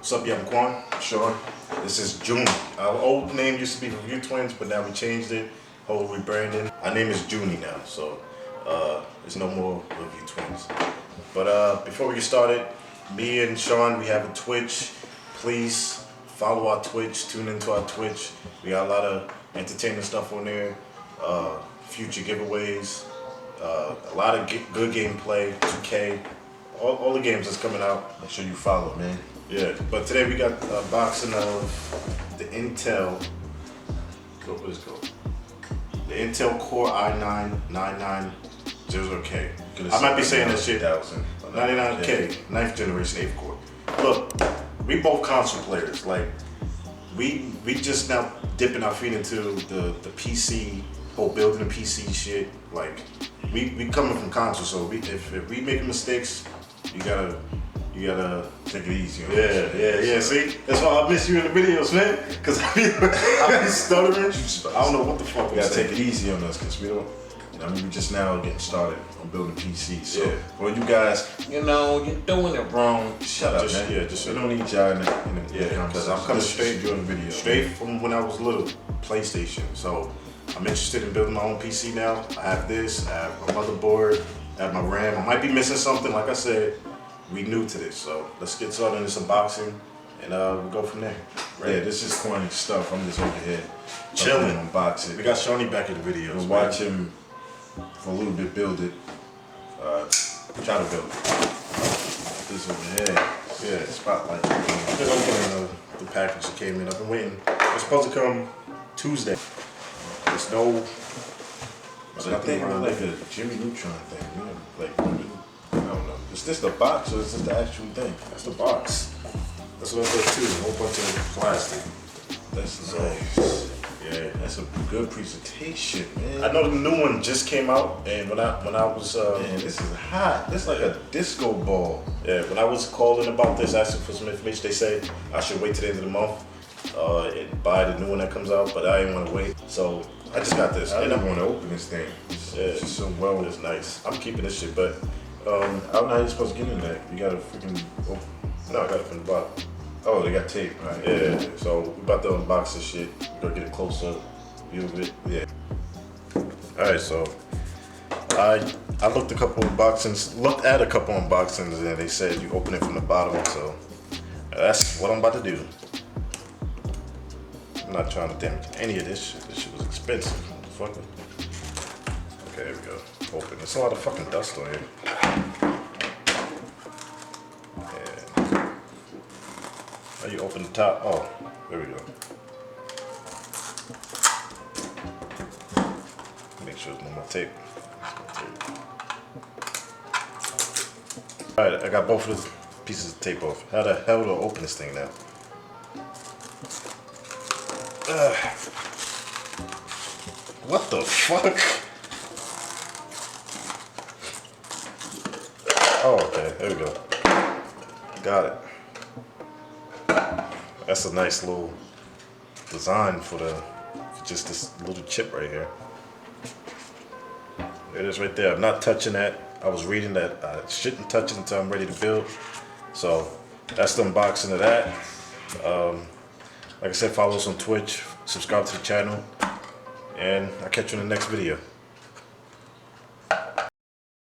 What's up, I'm Quan. Sean. This is June. Our old name used to be Review Twins, but now we changed it. Whole rebranding. Our name is Junie now, so there's no more Review Twins. But before we get started, me and Sean, we have a Twitch. Please follow our Twitch, tune into our Twitch. We got a lot of entertaining stuff on there, future giveaways, a lot of good gameplay, 2K, all the games that's coming out. Make sure you follow, man. Yeah, but today we got a boxing of the Intel, what is it called? The Intel Core i9-9900K. I might be saying that shit. 99K, 9th generation 8th core. Look, we both console players. Like, we just now dipping our feet into the PC, whole building a PC shit. Like, we coming from console, so if we make mistakes, you gotta take it easy. Yeah. See, that's why I miss you in the videos, man. Cause I be stuttering. I don't know what the fuck. You gotta take it easy on us, cause we don't. I mean, we just now getting started on building PCs. So, well, you guys, you're doing it wrong. Shut up, man. Yeah, we don't need y'all in the because I'm coming straight doing the video. Straight from when I was little, PlayStation. So I'm interested in building my own PC now. I have this. I have my motherboard. I have my RAM. I might be missing something. Like I said, we new to this, so let's get started in this unboxing, and we'll go from there. Right? Yeah, this is corny stuff. I'm just over here chilling, unbox it. We got Shawnee back in the video. We'll watch him for a little bit build it. Try to build it. This over here. Yeah, spotlight. I'm just opening the package that came in. I've been waiting. It's supposed to come Tuesday. There's no. So I think it was like a Jimmy Neutron thing. You know, like I don't know. Is this the box or is this the actual thing? That's the box. That's what I thought too. A whole bunch of plastic. That's nice. Yeah, that's a good presentation, man. I know the new one just came out, and when I was man, this is hot. This is like a disco ball. Yeah, when I was calling about this, asking for some information, they said I should wait till the end of the month and buy the new one that comes out, but I didn't want to wait, so I just got this. I didn't want to open this thing. It's just so well. It's nice. I'm keeping this shit, but I don't know how you're supposed to get in there. You gotta freaking open. No, I got it from the bottom. Oh, they got tape, right? Yeah, so we're about to unbox this shit. We're gonna get a close-up view of it. Yeah. Alright, so I looked at a couple unboxings, and they said you open it from the bottom, so that's what I'm about to do. I'm not trying to damage any of this shit. This shit was expensive, motherfucker. Okay, there we go. Open. There's a lot of fucking dust on here. How you open the top? Oh, there we go. Make sure there's no more tape. Alright, I got both of the pieces of tape off. How the hell do I open this thing now? What the fuck? Oh, okay, there we go. Got it. That's a nice little design for just this little chip right here. There it is right there. I'm not touching that. I was reading that I shouldn't touch it until I'm ready to build. So that's the unboxing of that. Like I said, follow us on Twitch, subscribe to the channel, and I'll catch you in the next video.